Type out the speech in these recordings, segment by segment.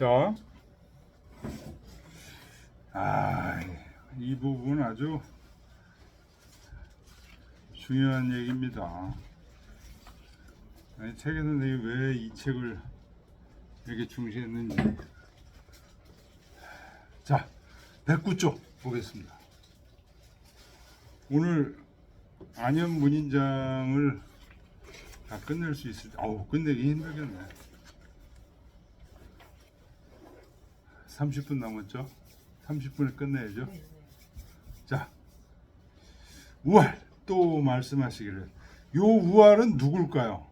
자, 이 부분 아주 중요한 얘기입니다. 아니, 책에서 내가 왜 이 책을 이렇게 중시했는지. 자, 109쪽 보겠습니다. 오늘 안현 문인장을 다 끝낼 수 있을지. 끝내기 힘들겠네. 30분 남았죠? 30분에 끝내야죠. 자, 우알 또 말씀하시기를. 요 우알은 누굴까요?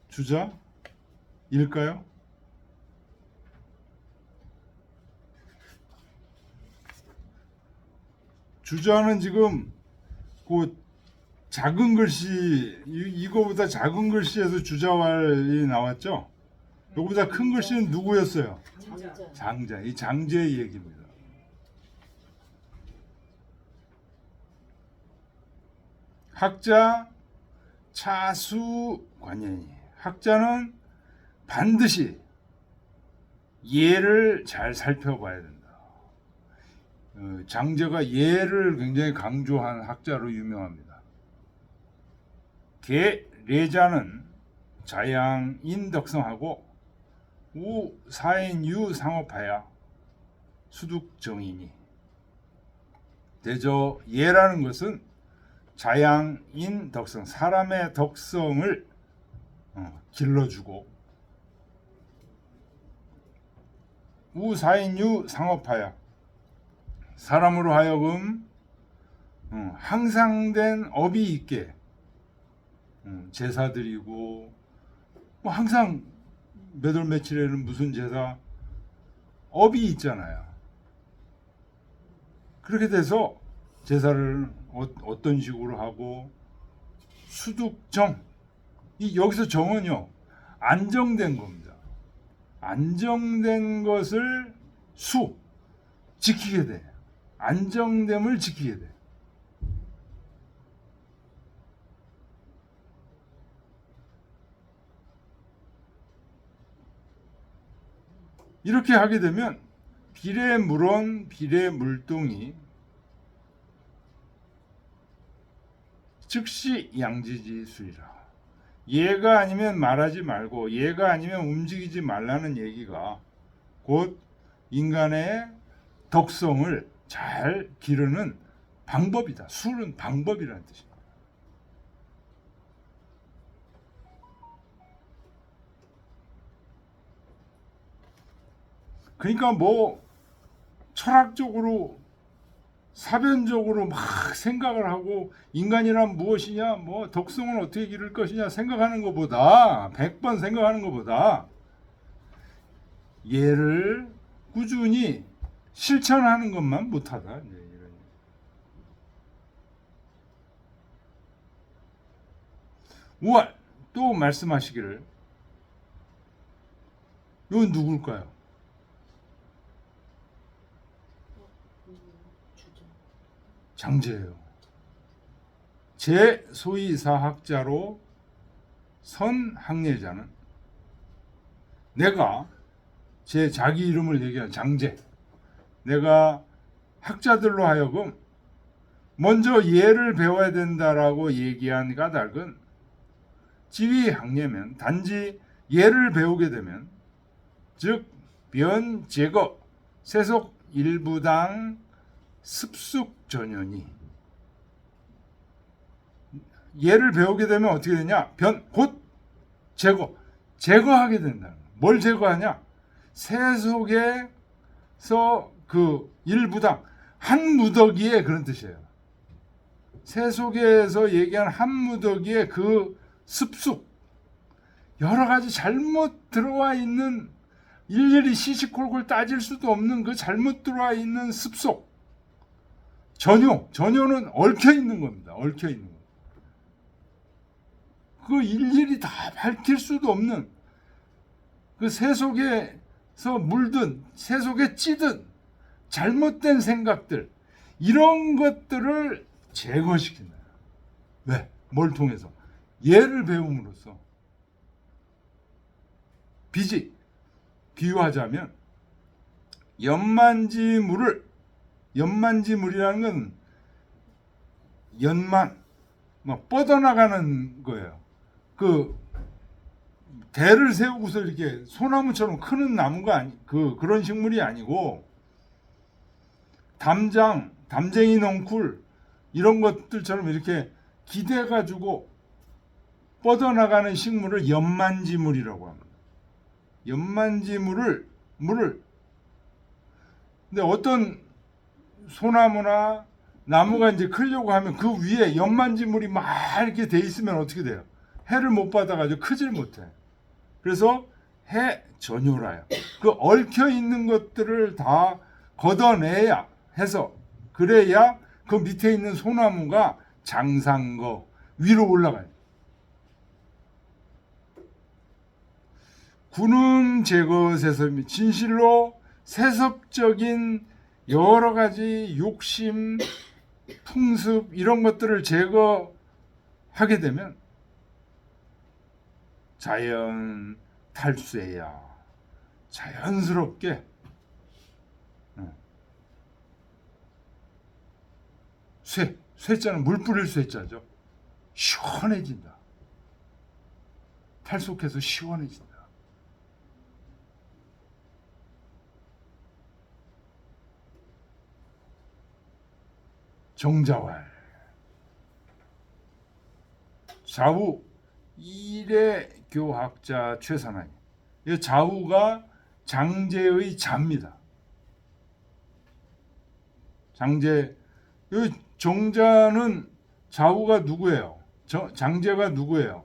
주자일까요? 주자는 지금 그 작은 글씨, 이거보다 작은 글씨에서 주자왈이 나왔죠? 이거보다 큰 글씨는 누구였어요? 장자. 이 장제의 얘기입니다. 학자 차수관연이. 학자는 반드시 예를 잘 살펴봐야 된다. 장제가 예를 굉장히 강조한 학자로 유명합니다. 계례자는 자양인덕성하고 우사인유 상업하야 수득정이니. 대저 예라는 것은 자양인덕성, 사람의 덕성을 길러주고, 우사인유 상업하야, 사람으로 하여금 항상된 업이 있게 제사 드리고, 항상 몇 월 며칠에는 무슨 제사 업이 있잖아요. 그렇게 돼서 제사를 어떤 식으로 하고, 수득정, 여기서 정은요 안정된 겁니다. 안정된 것을 지키게 돼. 안정됨을 지키게 돼. 이렇게 하게 되면 비례물원, 비례물동이 즉시 양지지수이라. 얘가 아니면 말하지 말고, 얘가 아니면 움직이지 말라는 얘기가 곧 인간의 덕성을 잘 기르는 방법이다. 수는 방법이라는 뜻입니다. 그러니까 철학적으로 사변적으로 막 생각을 하고, 인간이란 무엇이냐, 덕성을 어떻게 기를 것이냐 생각하는 것보다, 100번 생각하는 것보다 얘를 꾸준히 실천하는 것만 못하다. 우알 또 말씀하시기를. 이건 누굴까요? 장제예요. 제 소위 사학자로 선 학예자는, 내가 자기 이름을 얘기한 장제, 내가 학자들로 하여금 먼저 예를 배워야 된다라고 얘기한 까닭은, 지위 학예면 단지 예를 배우게 되면, 즉 변, 제거, 세속 일부당 습숙 전연이, 예를 배우게 되면 어떻게 되냐? 곧 제거하게 된다는 거예요. 뭘 제거하냐? 세속에서 그 일부당, 한 무더기에, 그런 뜻이에요. 세속에서 얘기한 한 무더기에 그 습숙, 여러 가지 잘못 들어와 있는, 일일이 시시콜콜 따질 수도 없는 그 잘못 들어와 있는 습속, 전효는 얽혀 있는 겁니다. 얽혀 있는 거. 그 일일이 다 밝힐 수도 없는 그 세속에서 물든, 세속에 찌든 잘못된 생각들, 이런 것들을 제거시킨다. 왜? 뭘 통해서? 예를 배움으로써. 빚이 비유하자면 연만지물이라는 건 연만 막 뻗어나가는 거예요. 그 대를 세우고서 이렇게 소나무처럼 크는 나무가 그런 식물이 아니고 담쟁이 넝쿨 이런 것들처럼 이렇게 기대가지고 뻗어나가는 식물을 연만지물이라고 합니다. 연만지물을 근데 어떤 소나무나 나무가 이제 크려고 하면 그 위에 연만지물이 막 이렇게 돼 있으면 어떻게 돼요? 해를 못 받아가지고 크질 못해. 그래서 해 전효라요. 그 얽혀 있는 것들을 다 걷어내야 해서 그래야 그 밑에 있는 소나무가 장상거 위로 올라가요. 군음 제거세섭이 진실로 세습적인 여러 가지 욕심, 풍습 이런 것들을 제거하게 되면 자연 탈수해야 자연스럽게 쇠자는 물 뿌릴 쇠자죠. 시원해진다. 탈속해서 시원해진다. 정자왈 좌우 이래교학자 최선아니. 이 좌우가 장제의 자입니다. 장제. 이 정자는 좌우가 누구예요? 장제가 누구예요?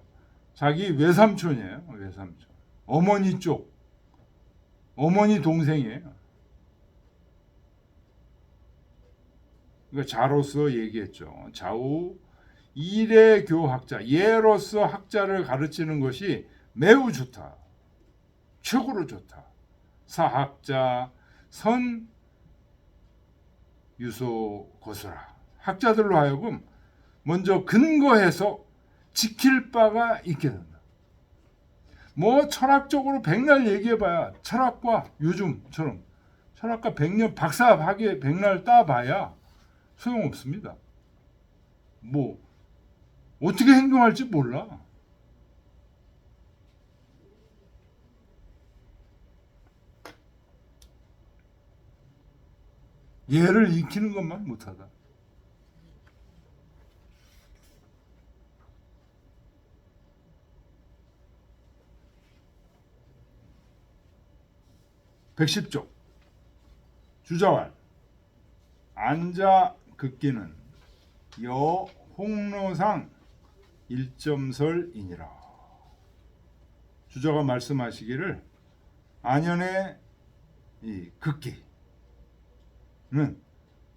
자기 외삼촌이에요. 외삼촌. 어머니 쪽. 어머니 동생이에요. 그러니까 자로서 얘기했죠. 좌우 이래교학자. 예로서 학자를 가르치는 것이 매우 좋다. 최고로 좋다. 사학자 선 유소 거수라. 학자들로 하여금 먼저 근거해서 지킬 바가 있게 된다. 뭐 철학적으로 백날 얘기해봐야 철학과 요즘처럼 철학과 100년 박사학위 백날 따봐야 소용없습니다. 뭐 어떻게 행동할지 몰라. 얘를 익히는 것만 못하다. (110쪽) 주자왈 안자 극기는 여 홍로상 일점설이니라. 주자가 말씀하시기를 안연의 이 극기는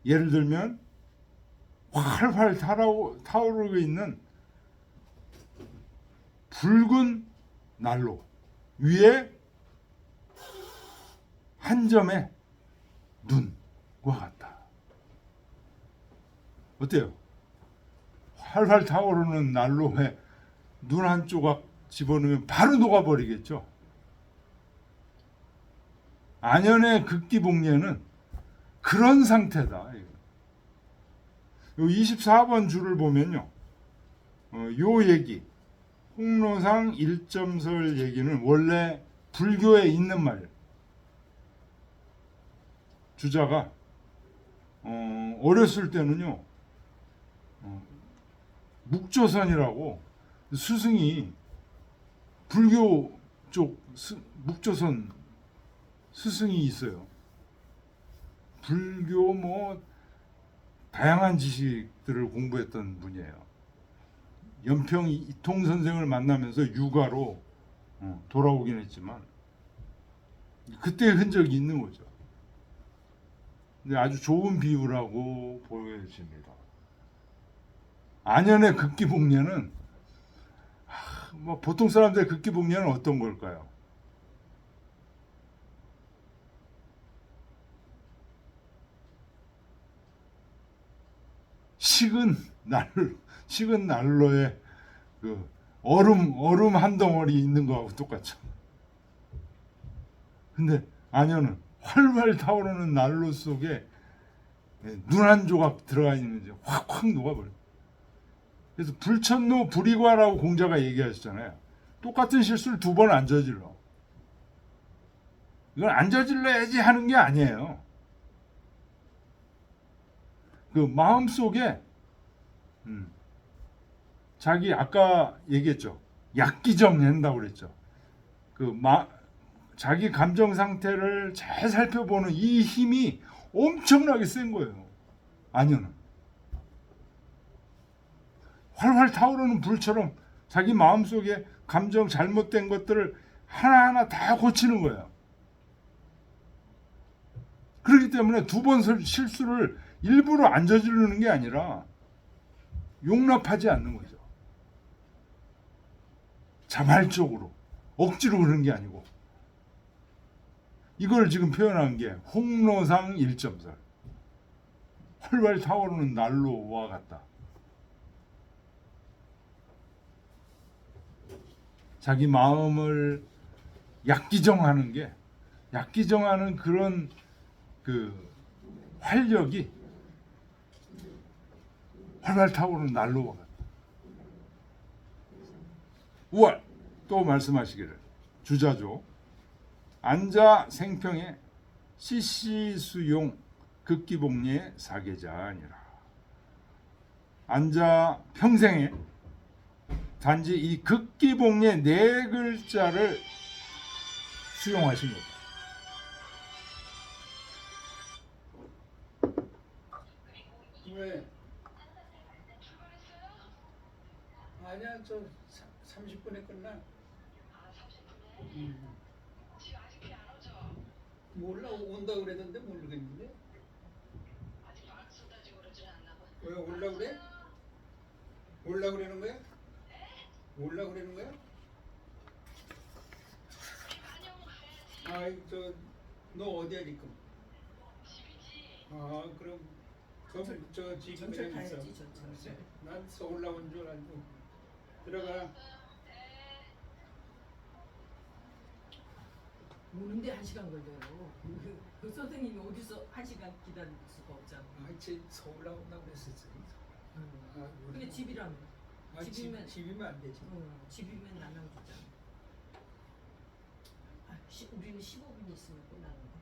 예를 들면 활활 타오르고 있는 붉은 난로 위에 한 점의 눈과 같다. 어때요? 활활 타오르는 난로에 눈 한 조각 집어넣으면 바로 녹아버리겠죠. 안연의 극기복례는 그런 상태다. 요 24번 줄을 보면요. 요 얘기, 홍로상 일점설 얘기는 원래 불교에 있는 말이에요. 주자가 어렸을 때는요. 묵조선이라고 스승이 불교 쪽 묵조선 스승이 있어요. 불교 뭐 다양한 지식들을 공부했던 분이에요. 연평 이통 선생을 만나면서 육아로 돌아오긴 했지만 그때의 흔적이 있는 거죠. 근데 아주 좋은 비유라고 보여집니다. 안연의 극기복례는 뭐 보통 사람들의 극기복례는 어떤 걸까요? 식은 난로에 그 얼음 한 덩어리 있는 거하고 똑같죠. 근데 아녀는 활활 타오르는 난로 속에 눈 한 조각 들어가 있는지 확확 녹아버려. 그래서 불천노 불이과라고 공자가 얘기하셨잖아요. 똑같은 실수를 두 번 안 저질러. 이건 안 저질러야지 하는 게 아니에요. 그 마음속에 자기 아까 얘기했죠. 약기정 한다고 그랬죠. 자기 감정 상태를 잘 살펴보는 이 힘이 엄청나게 센 거예요. 아니요는 활활 타오르는 불처럼 자기 마음속에 감정 잘못된 것들을 하나하나 다 고치는 거예요. 그렇기 때문에 두 번 실수를 일부러 안 저지르는 게 아니라 용납하지 않는 거죠. 자발적으로 억지로 그러는 게 아니고 이걸 지금 표현한 게 홍로상 1.4 활활 타오르는 난로와 같다. 자기 마음을 약기정하는 게 약기정하는 그런 그 활력이 활활 타오르는 난로와 같다. 우월 또 말씀하시기를 주자조 안자 생평에 시시수용 극기복리의 사계자 아니라 안자 평생에 단지 이 극기복리의 네 글자를 수용하신 겁니다. 왜? 아니야, 저 30분에 끝나. 아, 30분에? 지금 아직 비 안 오죠? 몰라, 온다 그랬는데 모르겠는데. 아직 안 쏟아지고 그러지는 않나 봐. 왜 올라 그래? 올라 그러는 거야? 올라 그러는 거야? 한영 가야지. 아이, 너 어디야 지금? 집이지. 아, 그럼 저 집 전철 그냥 있어. 타야지, 전철. 난 서울 나온 줄 알고. 들어가. 오는데 1시간 걸려요. 그 선생님이 어디서 1시간 기다릴 수가 없잖아. 아, 쟤 서울 나온다고 그랬었지. 아, 근데 집이라며. 아, 집이면 집이면 안 되지. 집이면 나눠주잖아. 우리는 15분 있으면 끝나는 거.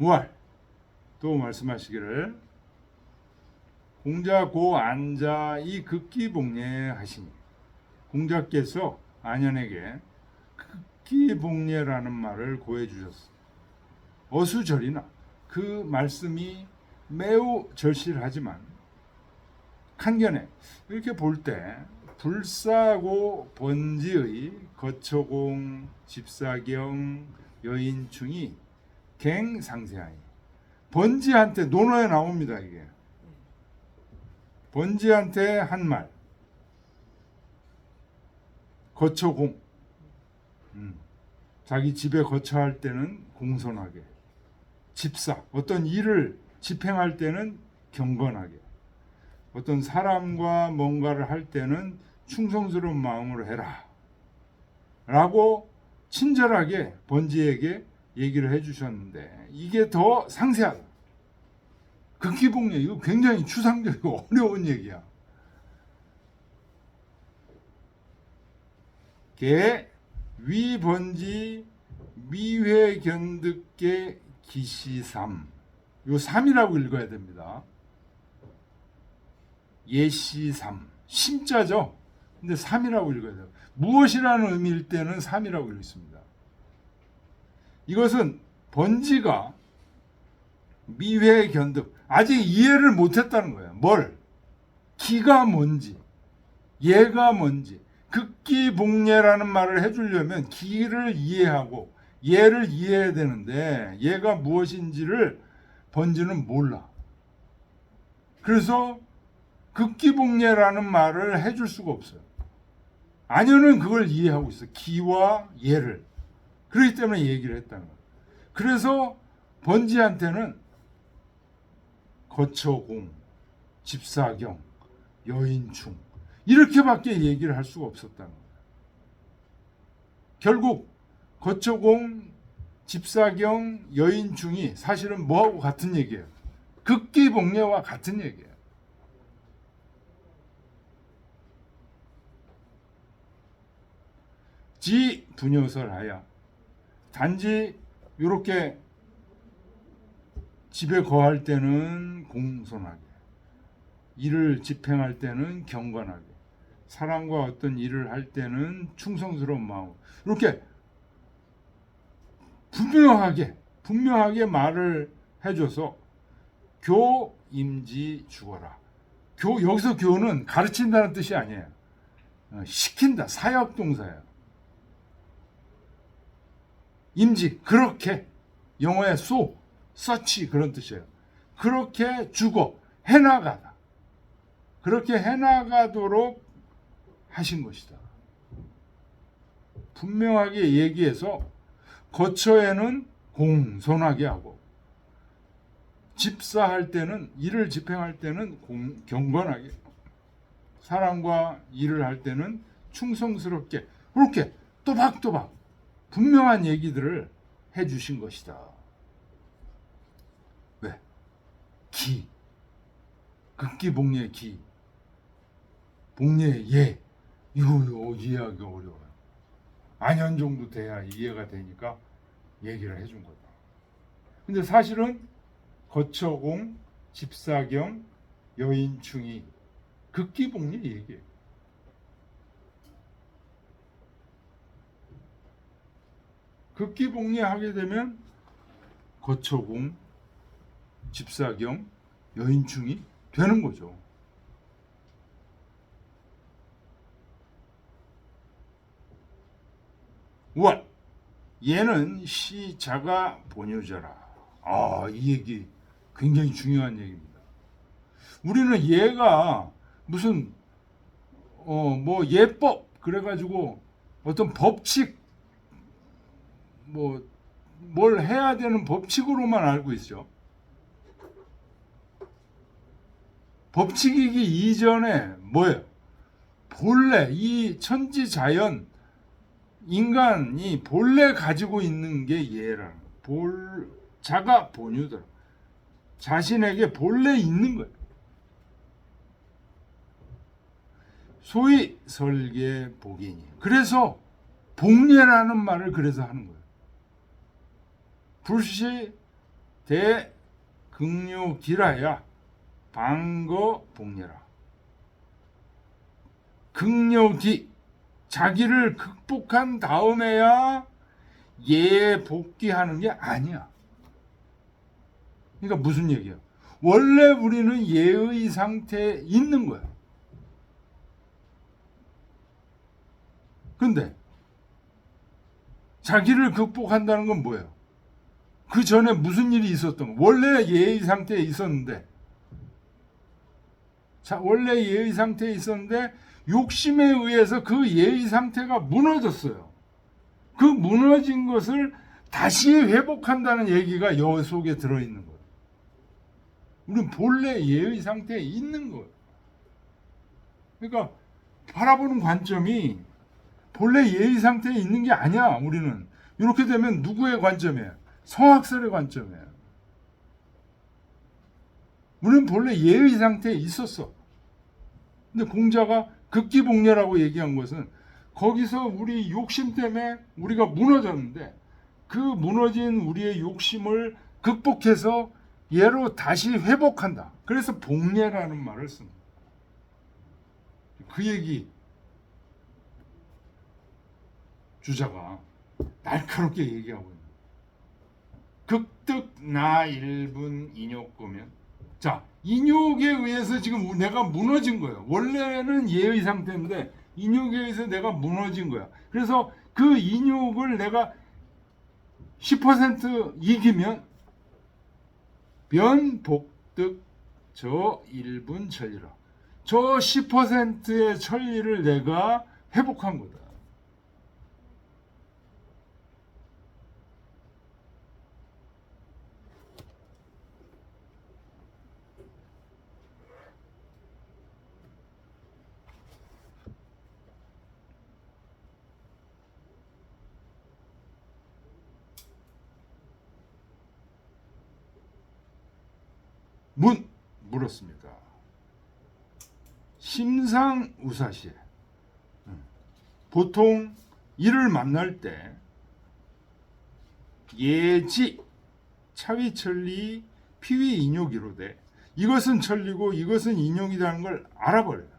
우월 또 말씀하시기를 공자 고 안자 이 극기복례 하시니 공자께서 안현에게 극기복례라는 말을 고해 주셨어. 어수절이나 그 말씀이 매우 절실하지만 간견에 이렇게 볼 때 불사고 번지의 거처공 집사경 여인충이 갱상세하니 번지한테 논어에 나옵니다. 이게 번지한테 한 말 거처공 자기 집에 거처할 때는 공손하게 집사 어떤 일을 집행할 때는 경건하게 어떤 사람과 뭔가를 할 때는 충성스러운 마음으로 해라 라고 친절하게 번지에게 얘기를 해주셨는데 이게 더 상세하다. 극기복례 이거 굉장히 추상적이고 어려운 얘기야. 개 위번지 미회견득계 기시삼 요 3이라고 읽어야 됩니다. 예시삼 심자죠. 근데 3이라고 읽어야 돼요. 무엇이라는 의미일 때는 3이라고 읽습니다. 이것은 번지가 미회견득 아직 이해를 못했다는 거예요. 뭘? 기가 뭔지 예가 뭔지 극기복례라는 말을 해주려면 기를 이해하고 예를 이해해야 되는데 예가 무엇인지를 번지는 몰라. 그래서 극기복례라는 말을 해줄 수가 없어요. 안현은 그걸 이해하고 있어. 기와 예를. 그렇기 때문에 얘기를 했다는 거예요. 그래서 번지한테는 거처공, 집사경, 여인충 이렇게밖에 얘기를 할 수가 없었다는 거예요. 결국 거처공, 집사경 여인충이 사실은 뭐하고 같은 얘기예요. 극기복례와 같은 얘기예요. 지 분요설하야. 단지 이렇게 집에 거할 때는 공손하게, 일을 집행할 때는 경건하게, 사람과 어떤 일을 할 때는 충성스러운 마음, 이렇게 분명하게 말을 해줘서 교임지 죽어라. 여기서 교는 가르친다는 뜻이 아니에요. 시킨다, 사역동사예요. 임지, 그렇게, 영어의 서치 그런 뜻이에요. 그렇게 죽어, 해나가다. 그렇게 해나가도록 하신 것이다. 분명하게 얘기해서 거처에는 공손하게 하고, 집사할 때는, 일을 집행할 때는 경건하게, 사람과 일을 할 때는 충성스럽게, 그렇게 또박또박 분명한 얘기들을 해주신 것이다. 왜? 기, 극기복례의 기, 복례의 예, 이거 이해하기 어려워요. 안현 정도 돼야 이해가 되니까 얘기를 해준 거다. 근데 사실은 거처공, 집사경, 여인충이 극기복례 얘기예요. 극기복례 하게 되면 거처공, 집사경, 여인충이 되는 거죠. 월, 얘는 시자가 본유자라. 이 얘기 굉장히 중요한 얘기입니다. 우리는 얘가 무슨 뭐 예법 그래가지고 어떤 법칙 뭘 해야 되는 법칙으로만 알고 있죠. 법칙이기 이전에 뭐예요? 본래 이 천지자연 인간이 본래 가지고 있는 게 얘라는 거예요. 자가 본유다. 자신에게 본래 있는 거예요. 소위 설계 복이니. 그래서 복례라는 말을 그래서 하는 거예요. 불시 대극료기라야 방거 복례라. 극료기, 자기를 극복한 다음에야 예 복귀하는 게 아니야. 그러니까 무슨 얘기야? 원래 우리는 예의 상태에 있는 거야. 근데 자기를 극복한다는 건 뭐예요? 그 전에 무슨 일이 있었던 거? 원래 예의 상태에 있었는데, 원래 예의 상태에 있었는데 욕심에 의해서 그 예의 상태가 무너졌어요. 그 무너진 것을 다시 회복한다는 얘기가 여 속에 들어있는 거예요. 우리는 본래 예의 상태에 있는 거예요. 그러니까 바라보는 관점이 본래 예의 상태에 있는 게 아니야. 우리는 이렇게 되면 누구의 관점이에요? 성악설의 관점이에요. 우리는 본래 예의 상태에 있었어. 근데 공자가 극기복례라고 얘기한 것은 거기서 우리 욕심 때문에 우리가 무너졌는데 그 무너진 우리의 욕심을 극복해서 얘로 다시 회복한다. 그래서 복례라는 말을 씁니다. 그 얘기 주자가 날카롭게 얘기하고 있는 극득 나 1분 인욕고면, 자, 인욕에 의해서 지금 내가 무너진 거예요. 원래는 예의 상태인데 인욕에 의해서 내가 무너진 거야. 그래서 그 인욕을 내가 10% 이기면 변복득 저 1분 천리라. 저 10%의 천리를 내가 회복한 거다. 물었습니다. 심상우사시에 보통 이를 만날 때 예지 차위천리 피위인욕이로되 이것은 천리고 이것은 인욕이라는 걸 알아버려요.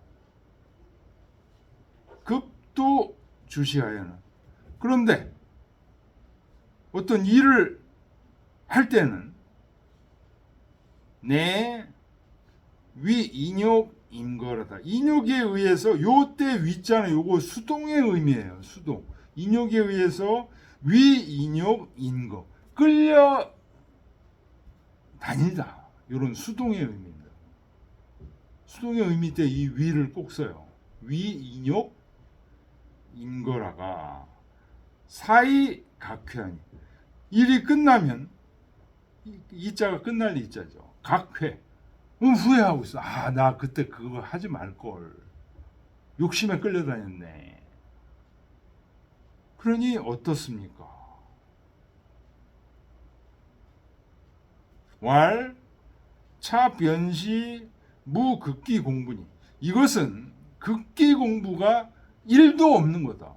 급도 주시하여는. 그런데 어떤 일을 할 때는 내 위인욕 인거라다. 인욕에 의해서 요때 위자는 요거 수동의 의미예요. 수동. 인욕에 의해서 위인욕 인거. 끌려 다니다. 요런 수동의 의미입니다. 수동의 의미 때 이 위를 꼭 써요. 위인욕 인거라가 사이 각회하니. 일이 끝나면 이자가 끝날 이자죠. 각회. 후회하고 있어. 아, 나 그때 그거 하지 말걸. 욕심에 끌려다녔네. 그러니 어떻습니까? 왈, 차, 변시, 무, 극기 공부니. 이것은 극기 공부가 1도 없는 거다.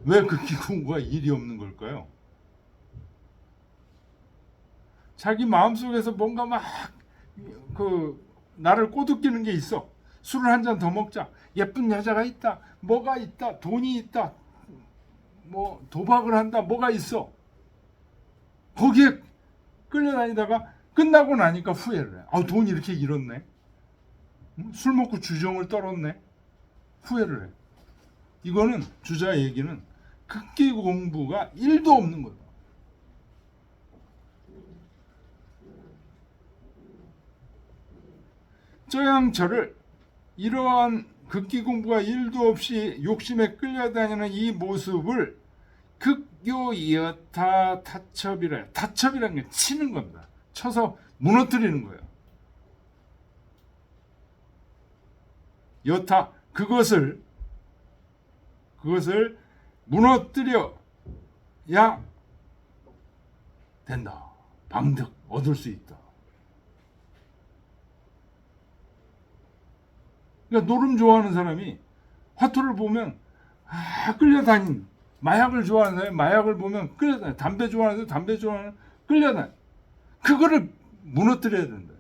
왜 극기 공부가 1이 없는 걸까요? 자기 마음속에서 뭔가 막 나를 꼬드기는 게 있어. 술을 한 잔 더 먹자. 예쁜 여자가 있다. 뭐가 있다. 돈이 있다. 뭐 도박을 한다. 뭐가 있어. 거기에 끌려다니다가 끝나고 나니까 후회를 해. 아, 돈 이렇게 잃었네. 술 먹고 주정을 떨었네. 후회를 해. 이거는 주자 얘기는 극기 공부가 1도 없는 거다. 저양저를 이러한 극기 공부가 1도 없이 욕심에 끌려다니는 이 모습을 극교이어타 타첩이라. 타첩이라는 게 치는 겁니다. 쳐서 무너뜨리는 거예요. 여타 그것을 무너뜨려야 된다. 방득 얻을 수 있다. 그러니까 노름 좋아하는 사람이 화투를 보면 끌려다닌, 마약을 좋아하는 사람이 마약을 보면 끌려다닌, 담배 좋아하는 사람이 담배 좋아하는 끌려다닌. 그거를 무너뜨려야 된다.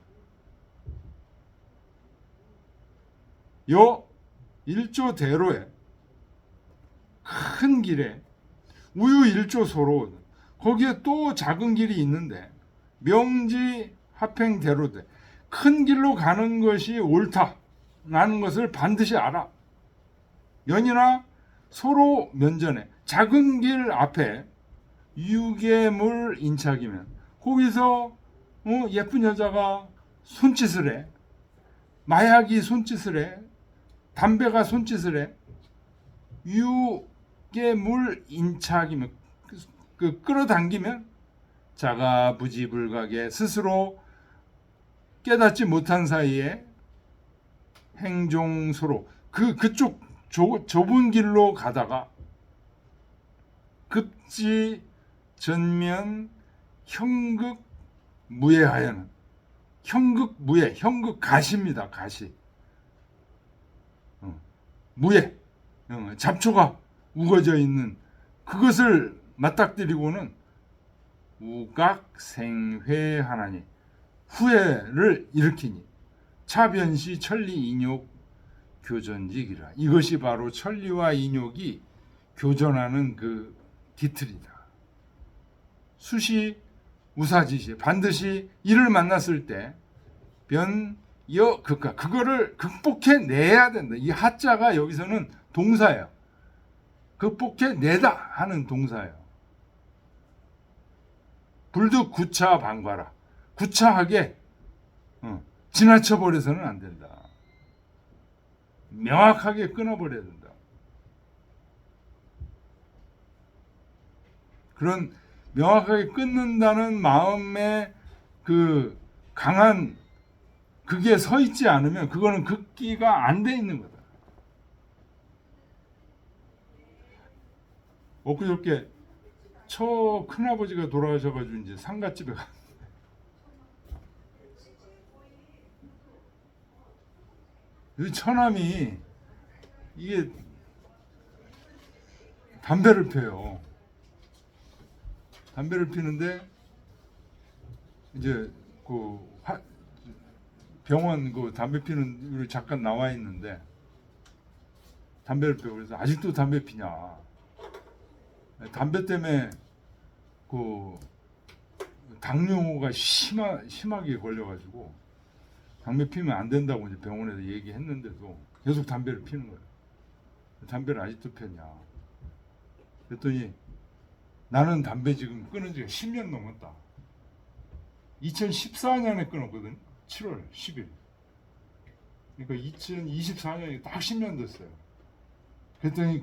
요 일조대로에 큰 길에 우유 일조소로 거기에 또 작은 길이 있는데 명지 합행대로되 큰 길로 가는 것이 옳다라는 것을 반드시 알아. 연이나 서로 면전에 작은 길 앞에 유괴물 인착이면 거기서 예쁜 여자가 손짓을 해. 마약이 손짓을 해. 담배가 손짓을 해. 유괴물 인착이면 끌어당기면 자가부지불각에 스스로 깨닫지 못한 사이에 행종소로 그쪽 좁은 길로 가다가 급지 전면 형극무예하여는 형극무예 형극 가시입니다. 가시 무예 잡초가 우거져 있는 그것을 맞닥뜨리고는 우각생회하나니 후회를 일으키니 차변시 천리 인욕 교전직이라. 이것이 바로 천리와 인욕이 교전하는 그 뒤틀이다. 수시 우사지시 반드시 이를 만났을 때 변여 극가 그거를 극복해 내야 된다. 이 하자가 여기서는 동사예요. 극복해 내다 하는 동사예요. 불득 구차 방과라. 구차하게 지나쳐 버려서는 안 된다. 명확하게 끊어버려야 된다. 그런 명확하게 끊는다는 마음에 그 강한 그게 서 있지 않으면 그거는 극기가 안 돼 있는 거다. 엊그저께 처 큰아버지가 돌아가셔가지고 이제 상가집에 가. 이 처남이 이게 담배를 피워요. 담배를 피는데 이제 그 병원 그 담배 피는 우리 잠깐 나와 있는데 담배를 피워. 그래서 아직도 담배 피냐? 담배 때문에 그 당뇨가 심하게 걸려가지고 담배 피면 안 된다고 이제 병원에서 얘기했는데도 계속 담배를 피는 거예요. 담배를 아직도 폈냐? 그랬더니 나는 담배 지금 끊은 지가 10년 넘었다. 2014년에 끊었거든. 7월 10일. 그러니까 2024년이 딱 10년 됐어요. 그랬더니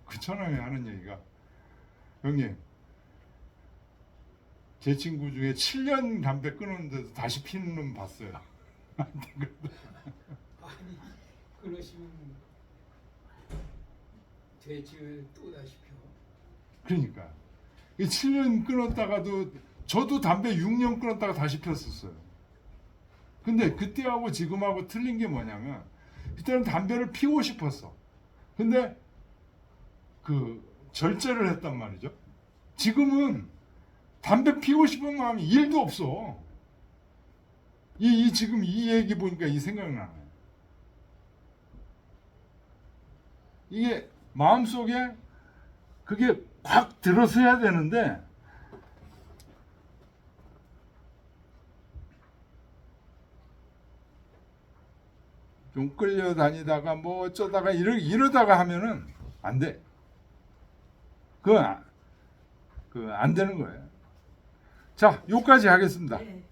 그 처남이 하는 얘기가, 형님, 제 친구 중에 7년 담배 끊었는데도 다시 피는 놈 봤어요. 아니 그러시면 돼지 또 다시 펴. 그러니까 7년 끊었다가도 저도 담배 6년 끊었다가 다시 폈었어요. 근데 그때하고 지금하고 틀린 게 뭐냐면 그때는 담배를 피우고 싶었어. 근데 그 절제를 했단 말이죠. 지금은 담배 피우고 싶은 마음이 1도 없어. 지금 이 얘기 보니까 이 생각나네. 이게 마음속에 그게 확 들어서야 되는데 좀 끌려다니다가 뭐 어쩌다가 이러다가 하면은 안 돼. 그건 안 되는 거예요. 자, 여기까지 하겠습니다. 네.